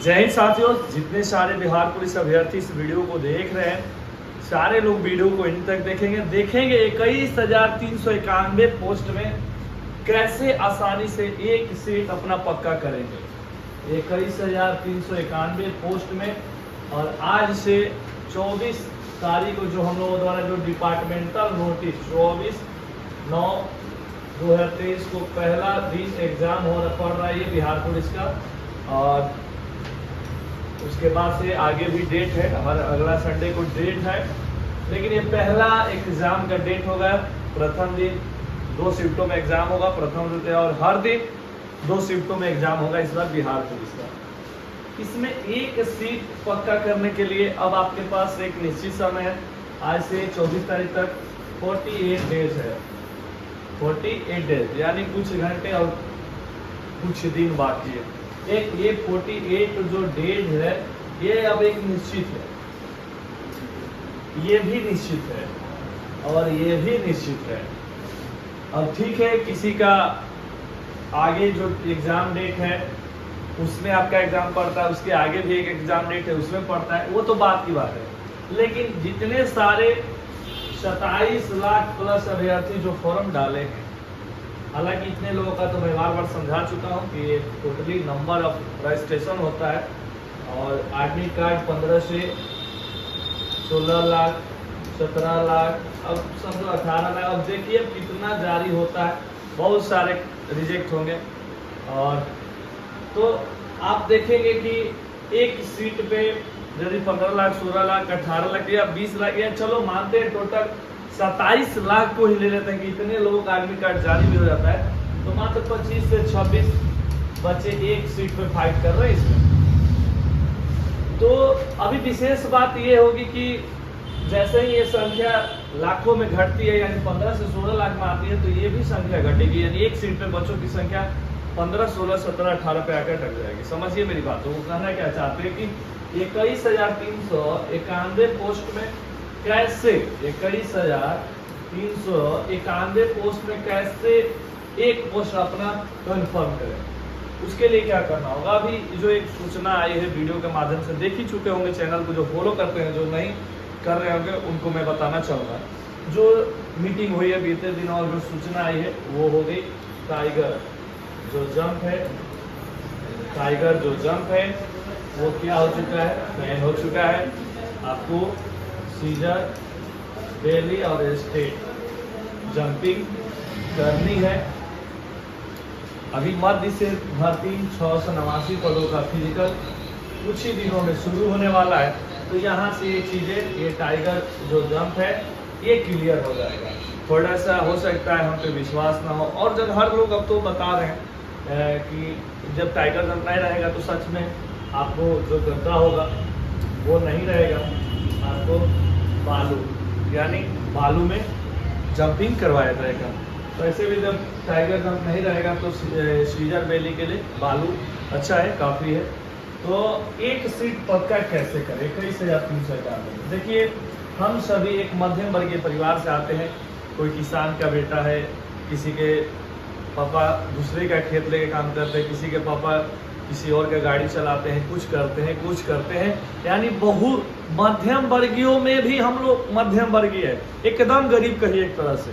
जय हिंद साथियों, जितने सारे बिहार पुलिस अभ्यर्थी इस वीडियो को देख रहे हैं, सारे लोग वीडियो को इन तक देखेंगे 21,391 पोस्ट में कैसे आसानी से एक सीट अपना पक्का करेंगे। 21,391 पोस्ट में, और आज से 24 तारीख को जो हम लोगों द्वारा जो डिपार्टमेंटल नोटिस 24/9/2023 को पहला दिन एग्जाम पड़ रहा है ये बिहार पुलिस का, और उसके बाद से आगे भी डेट है, हर अगला संडे को डेट है, लेकिन ये पहला एग्जाम का डेट होगा। प्रथम दिन 2 शिफ्टों में एग्जाम होगा, प्रथम द्वितीय, और हर दिन 2 शिफ्टों में एग्जाम होगा इस बार बिहार पुलिस का। इसमें एक सीट पक्का करने के लिए अब आपके पास एक निश्चित समय है, आज से 24 तारीख तक 48 डेज है। 48 डेज यानी कुछ घंटे और कुछ दिन बाकी है। एक ये 48 जो डेज है ये अब एक निश्चित है, ये भी निश्चित है और ये भी निश्चित है। अब ठीक है, किसी का आगे जो एग्जाम डेट है उसमें आपका एग्जाम पड़ता है, उसके आगे भी एक एग्जाम डेट है उसमें पड़ता है, वो तो बात की बात है। लेकिन जितने सारे 27 लाख प्लस अभ्यर्थी जो फॉर्म डाले हैं, हालांकि इतने लोगों का तो मैं बार समझा चुका हूँ कि ये टोटली नंबर ऑफ रजिस्ट्रेशन होता है, और एडमिट कार्ड 15 से 16 लाख 17 लाख, अब समझो 18 लाख। अब देखिए कितना जारी होता है, बहुत सारे रिजेक्ट होंगे। और तो आप देखेंगे कि एक सीट पे यदि 15 लाख 16 लाख 18 लाख या 20 लाख, या चलो मानते हैं टोटल 27 लाख को ही ले लेते हैं कि इतने लोगों का एडमिट कार्ड जारी भी हो जाता है, तो मात्र 25 से 26 बच्चे एक सीट पे फाइट कर रहे हैं इसमें। तो अभी विशेष बात ये होगी कि जैसे ही ये संख्या लाखों में घटती है, यानी 15 से 16 लाख में आती है, तो ये भी संख्या घटेगी, यानी एक सीट पे बच्चों की संख्या 15, 16, 17, 18 पे आकर टक जाएगी। समझिए मेरी बात। तो वो कहना क्या चाहते हैं कि 21,391 पोस्ट में कैसे 21,391 पोस्ट में कैसे एक पोस्ट अपना कन्फर्म करें, उसके लिए क्या करना होगा। अभी जो एक सूचना आई है वीडियो के माध्यम से, देख ही चुके होंगे, चैनल को जो फॉलो करते हैं, जो नहीं कर रहे होंगे उनको मैं बताना चाहूँगा। जो मीटिंग हुई है बीते दिन और जो सूचना आई है वो हो गई टाइगर जो जंप है, टाइगर जो जंप है वो क्या हो चुका है, बैन हो चुका है। आपको सीजर बेली और स्टेट जंपिंग करनी है। अभी मध्य से भर्ती 689 पदों का फिजिकल कुछ ही दिनों में शुरू होने वाला है, तो यहाँ से ये चीज़ें, ये टाइगर जो जंप है ये क्लियर हो जाएगा। थोड़ा सा हो सकता है हम पे विश्वास ना हो, और जब हर लोग अब तो बता रहे हैं कि जब टाइगर जंप नहीं रहेगा तो सच में आपको जो गड्ढा होगा वो नहीं रहेगा, आपको बालू यानी बालू में जंपिंग करवाया जाएगा। तो ऐसे भी जब टाइगर जंप नहीं रहेगा तो सीजर बेली के लिए बालू अच्छा है, काफ़ी है। तो एक सीट पक्का कैसे करें 21,391। देखिए, हम सभी एक मध्यम वर्गीय परिवार से आते हैं। कोई किसान का बेटा है, किसी के पापा दूसरे का खेत लेके काम करते हैं, किसी के पापा किसी और का गाड़ी चलाते हैं, कुछ करते हैं, यानी बहुत मध्यम वर्गीयों में भी हम लोग मध्यम वर्गीय है, एकदम गरीब कहिए एक तरह से।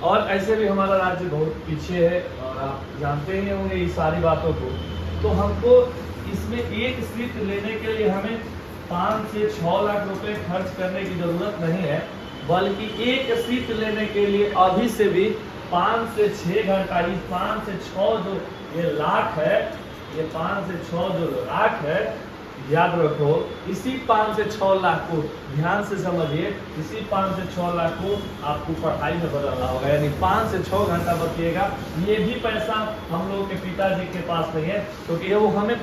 और ऐसे भी हमारा राज्य बहुत पीछे है, और आप जानते ही होंगे ये सारी बातों को। तो हमको इसमें एक सीट लेने के लिए हमें 5 से 6 लाख रुपए खर्च करने की जरूरत नहीं है, बल्कि एक सीट लेने के लिए अभी से भी 5 से 6 घंटा, ये 5 से 6 जो ये लाख है, ये 5 से 6 जो लाख है, याद रखो, इसी 5 से 6 लाख को ध्यान से समझिए, इसी 5 से 6 लाख को आपको पढ़ाई में बदलना होगा, यानी 5 से 6 घंटा बचिएगा। ये भी पैसा हम लोगों के पिताजी के पास नहीं है, क्योंकि वो हमें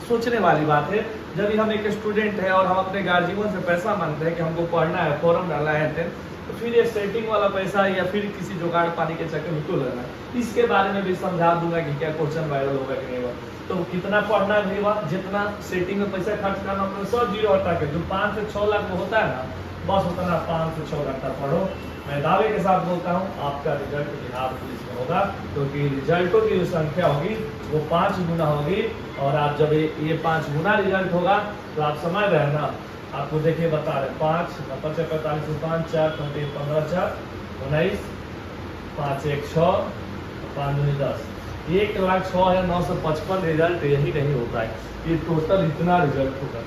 सोचने वाली बात है। जब भी हम एक स्टूडेंट है और हम अपने गार्जियन से पैसा मांगते हैं कि हमको पढ़ना है, फॉर्म डालना है, तो फिर ये सेटिंग वाला पैसा या फिर किसी जुगाड़ पानी के चक्कर में क्यों लगना है। इसके बारे में भी समझा दूंगा कि क्या क्वेश्चन वायरल होगा कि नहीं होगा। तो कितना पढ़ना है भाई, जितना सेटिंग में पैसा खर्च करना, अपने सब जीरो हटा के जो 5 से 6 लाख में होता है ना, बस उतना 5 से 6 घंटा पढ़ो, मैं दावे के साथ बोलता हूँ आपका रिजल्ट बिहार पुलिस में होगा, क्योंकि रिजल्टों की जो संख्या होगी वो 5 गुना होगी। और आप जब ये 5 गुना रिजल्ट होगा तो आप समझ रहे हैं ना, आपको देखिए बता रहे 5 45 45 5 4 15 4 19 5 1 6 5 2 10 1,06,955 रिजल्ट यही नहीं होता है। ये टोटल इतना रिजल्ट होगा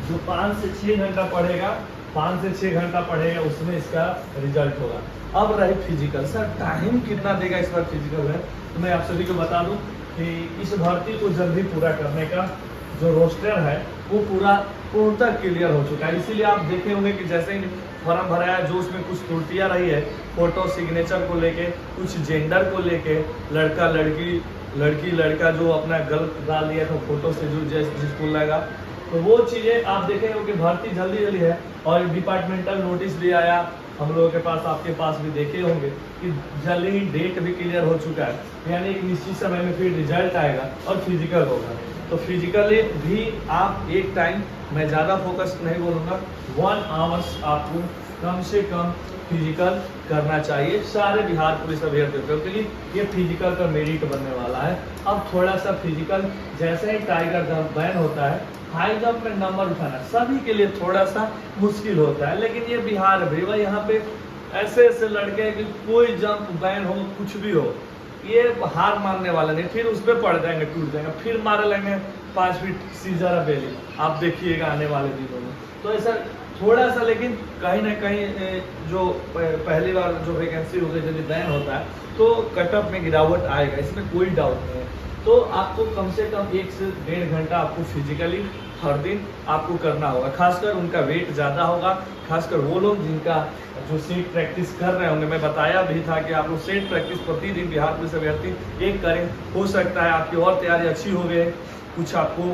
जो 5 से 6 घंटा पढ़ेगा, 5 से 6 घंटा पढ़ेगा उसमें इसका रिजल्ट होगा। अब रही फिजिकल, सर टाइम कितना देगा इस बार फिजिकल है, तो मैं आप सभी को बता दूं कि इस भर्ती को जल्दी पूरा करने का जो रोस्टर है वो पूर्णतः क्लियर हो चुका है। इसीलिए आप देखे होंगे कि जैसे ही फॉर्म भराया है, जो उसमें कुछ त्रुटियां रही है फोटो सिग्नेचर को लेके, कुछ जेंडर को लेके, लड़का लड़का जो अपना गलत डाल दिया था फोटो से जो जिसको लगा, तो वो चीज़ें आप देखेंगे कि भर्ती जल्दी है। और डिपार्टमेंटल नोटिस भी आया हम लोगों के पास, आपके पास भी देखे होंगे कि जल्दी ही डेट भी क्लियर हो चुका है, यानी एक निश्चित समय में फिर रिजल्ट आएगा और फिजिकल होगा। तो फिजिकली भी आप एक टाइम, मैं ज़्यादा फोकस नहीं बोलूँगा, 1 आवर्स आपको कम से कम फिजिकल करना चाहिए सारे बिहार पुलिस अभ्यर्थियों के लिए। ये फिजिकल का मेरिट बनने वाला है। अब थोड़ा सा फिजिकल, जैसे ही टाइगर जंप बैन होता है, हाई जंप में नंबर उठाना सभी के लिए थोड़ा सा मुश्किल होता है, लेकिन ये बिहार है भाई, यहाँ पे ऐसे लड़के हैं कि कोई जंप बैन हो कुछ भी हो, ये हार मानने वाला नहीं, फिर उस पर पड़ जाएंगे, टूट जाएंगे, फिर मारे लेंगे 5 फीट सीजर बेली, आप देखिएगा आने वाले दिनों में। तो ऐसा थोड़ा सा, लेकिन कहीं ना कहीं जो पहली बार जो वैकेंसी होगी यदि बैन होता है तो कटअप में गिरावट आएगा, इसमें कोई डाउट नहीं है। तो आपको कम से कम 1 से 1.5 घंटा आपको फिजिकली हर दिन आपको करना होगा। खासकर उनका वेट ज़्यादा होगा, खासकर वो लोग जिनका जो सेट प्रैक्टिस कर रहे होंगे। मैं बताया भी था कि आप लोग सेट प्रैक्टिस प्रतिदिन बिहार पुलिस अभ्यर्थी एक करें, हो सकता है आपकी और तैयारी अच्छी हो गई कुछ आपको,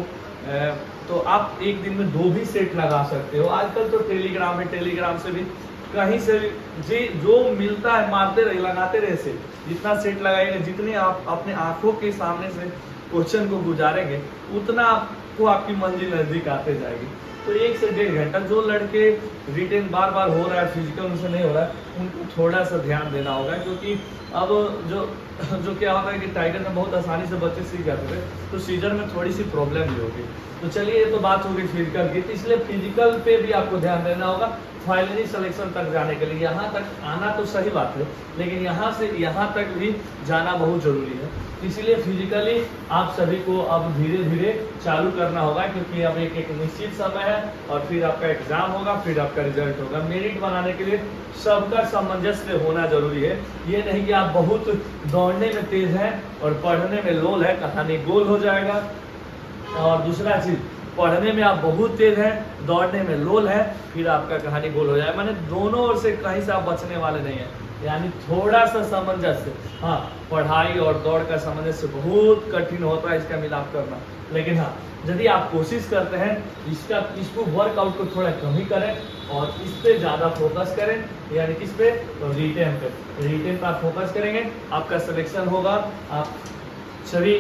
तो आप एक दिन में 2 भी सेट लगा सकते हो। आजकल तो टेलीग्राम से भी कहीं से भी जी जो मिलता है मारते रहे, लगाते रहे सेट, जितना सेट लगाएंगे, जितने आप अपने आंखों के सामने से क्वेश्चन को गुजारेंगे, उतना आपको आपकी मंजिल नजदीक आते जाएगी। तो 1 से 1.5 घंटा, जो लड़के रिटेन बार हो रहा है, फिजिकल उनसे नहीं हो रहा है, उनको थोड़ा सा ध्यान देना होगा, क्योंकि अब जो क्या होता है कि टाइगर में बहुत आसानी से बच्चे सीख जाते थे, तो सीजन में थोड़ी सी प्रॉब्लम भी होगी। तो चलिए, ये तो बात होगी फिजिकल की, इसलिए फिजिकल पे भी आपको ध्यान देना होगा फाइनली सिलेक्शन तक जाने के लिए। यहाँ तक आना तो सही बात है, लेकिन यहाँ से यहाँ तक भी जाना बहुत ज़रूरी है। इसलिए फिजिकली आप सभी को अब धीरे धीरे चालू करना होगा, क्योंकि अब एक निश्चित समय है और फिर आपका एग्जाम होगा, फिर आपका रिजल्ट होगा। मेरिट बनाने के लिए सबका सामंजस्य होना जरूरी है। ये नहीं कि आप बहुत दौड़ने में तेज हैं और पढ़ने में लोल है, कहानी गोल हो जाएगा। और दूसरा चीज़, पढ़ने में आप बहुत तेज हैं, दौड़ने में लोल है, फिर आपका कहानी गोल हो जाएगा। मैंने दोनों ओर से कहीं से आप बचने वाले नहीं हैं, यानी थोड़ा सा सामंजस्य। हाँ, पढ़ाई और दौड़ का सामंजस्य बहुत कठिन होता है इसका मिलाप करना, लेकिन हाँ, यदि आप कोशिश करते हैं इसको वर्कआउट को थोड़ा कम ही करें और इस पे ज़्यादा फोकस करें, यानी किस पे, तो रिटेन पे आप फोकस करेंगे, आपका सिलेक्शन होगा। आप सभी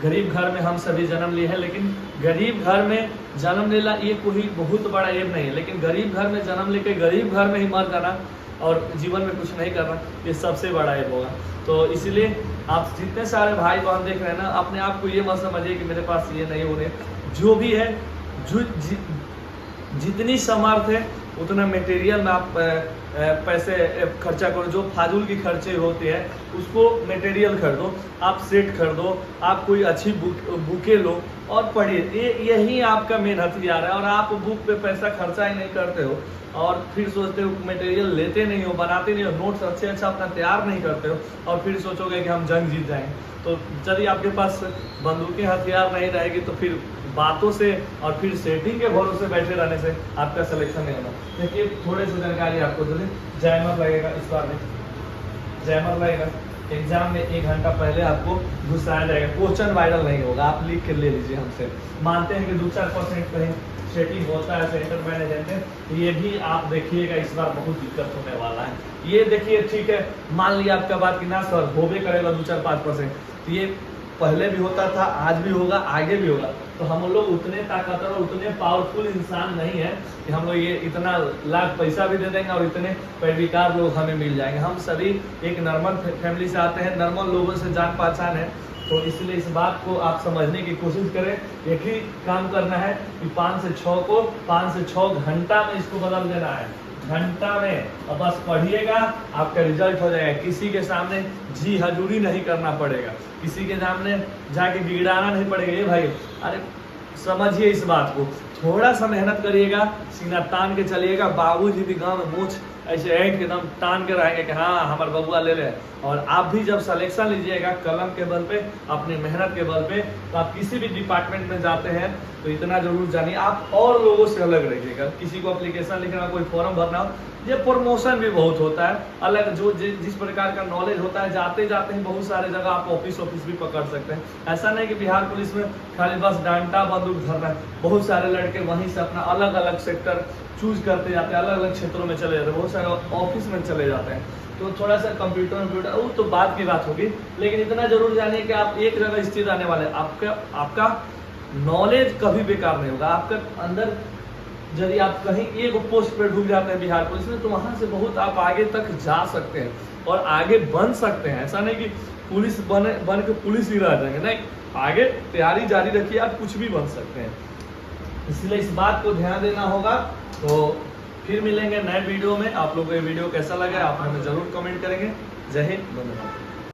गरीब घर में हम सभी जन्म लिए हैं, लेकिन गरीब घर में जन्म लेना ये कोई बहुत बड़ा एम नहीं है, लेकिन गरीब घर में जन्म लेके गरीब घर में ही मर जाना और जीवन में कुछ नहीं करना, ये सबसे बड़ा एम होगा। तो इसलिए आप जितने सारे भाई बहन देख रहे हैं ना, अपने आप को ये मत समझिए कि मेरे पास ये नहीं होने, जो भी है, जितनी सामर्थ है उतना मटेरियल में आप पैसे खर्चा करो। जो फाजूल की खर्चे होते हैं उसको मटेरियल खरीदो, आप सेट खरीदो, आप कोई अच्छी बुकें लो और पढ़िए। यही आपका मेन हथियार है। और आप बुक पे पैसा खर्चा ही नहीं करते हो और फिर सोचते हो मटेरियल लेते नहीं हो, बनाते नहीं हो, नोट्स अच्छे अपना तैयार नहीं करते हो और फिर सोचोगे कि हम जंग जीत जाएंगे, तो यदि आपके पास बंदूकें हथियार नहीं रहेगी तो फिर बातों से और फिर सेटिंग के भरोसे बैठे रहने से आपका सिलेक्शन नहीं होना। देखिए, थोड़े से जानकारी आपको दे दें, जैमर लगेगा इस बार में, जैमर लगेगा। एग्जाम में 1 घंटा पहले आपको घुसाया जाएगा, क्वेश्चन वायरल नहीं होगा, आप लिख के ले लीजिए हमसे। मानते हैं कि 2-4% कहीं सेटिंग होता है सेंटर मैनेजमेंट में, ये भी आप देखिएगा इस बार बहुत दिक्कत होने वाला है। ये देखिए, ठीक है, मान लिया आपका बात कि ना सर होबे करेगा 2-4-5%, तो ये पहले भी होता था, आज भी होगा, आगे भी होगा। तो हम लोग उतने ताकतवर और उतने पावरफुल इंसान नहीं है कि हम लोग ये इतना लाख पैसा भी दे देंगे और इतने पैरविकार लोग हमें मिल जाएंगे। हम सभी एक नॉर्मल फैमिली से आते हैं, नॉर्मल लोगों से जान पहचान है। तो इसलिए इस बात को आप समझने की कोशिश करें। एक ही काम करना है कि 5 से 6 को 5 से 6 घंटा में इसको बदल देना है, घंटा में। और बस पढ़िएगा, आपका रिजल्ट हो जाएगा। किसी के सामने जी हजूरी नहीं करना पड़ेगा, किसी के सामने जाके गिड़ाना नहीं पड़ेगा। ये भाई, अरे समझिए इस बात को, थोड़ा सा मेहनत करिएगा, सीना तान के चलिएगा। बाबूजी भी गाँव में मूछ ऐसे ऐंठ के दम तान के रहेंगे कि हाँ हमारे बबुआ ले ले। और आप भी जब सिलेक्शन लीजिएगा कलम के बल पे, अपनी मेहनत के बल पे, तो आप किसी भी डिपार्टमेंट में जाते हैं तो इतना जरूर जानिए, आप और लोगों से अलग रहिएगा। किसी को एप्लीकेशन लिखना, कोई फॉर्म भरना हो, ये प्रमोशन भी बहुत होता है अलग। जो जिस प्रकार का नॉलेज होता है, जाते जाते ही बहुत सारे जगह आप ऑफिस भी पकड़ सकते हैं। ऐसा नहीं कि बिहार पुलिस में खाली बस डांटा बंदूक धरना है। बहुत सारे लड़के वहीं से अपना अलग अलग सेक्टर चूज करते जाते हैं, अलग अलग क्षेत्रों में चले जाते हैं, बहुत सारे ऑफिस में चले जाते हैं। तो थोड़ा सा कंप्यूटर वो तो बात की बात होगी, लेकिन इतना जरूर जानिए कि आप एक जगह स्थित आने वाले, आपका नॉलेज कभी बेकार नहीं होगा। आपके अंदर यदि आप कहीं एक पोस्ट पर ढूंढ जाते हैं बिहार पुलिस में, तो वहां से बहुत आप आगे तक जा सकते हैं और आगे बन सकते हैं। ऐसा नहीं कि पुलिस बन के पुलिस ही रह जाएंगे, नहीं, आगे तैयारी जारी रखिए, आप कुछ भी बन सकते हैं। इसलिए इस बात को ध्यान देना होगा। तो फिर मिलेंगे नए वीडियो में। आप लोगों को ये वीडियो कैसा लगा आप हमें जरूर कमेंट करेंगे। जय हिंद, धन्यवाद।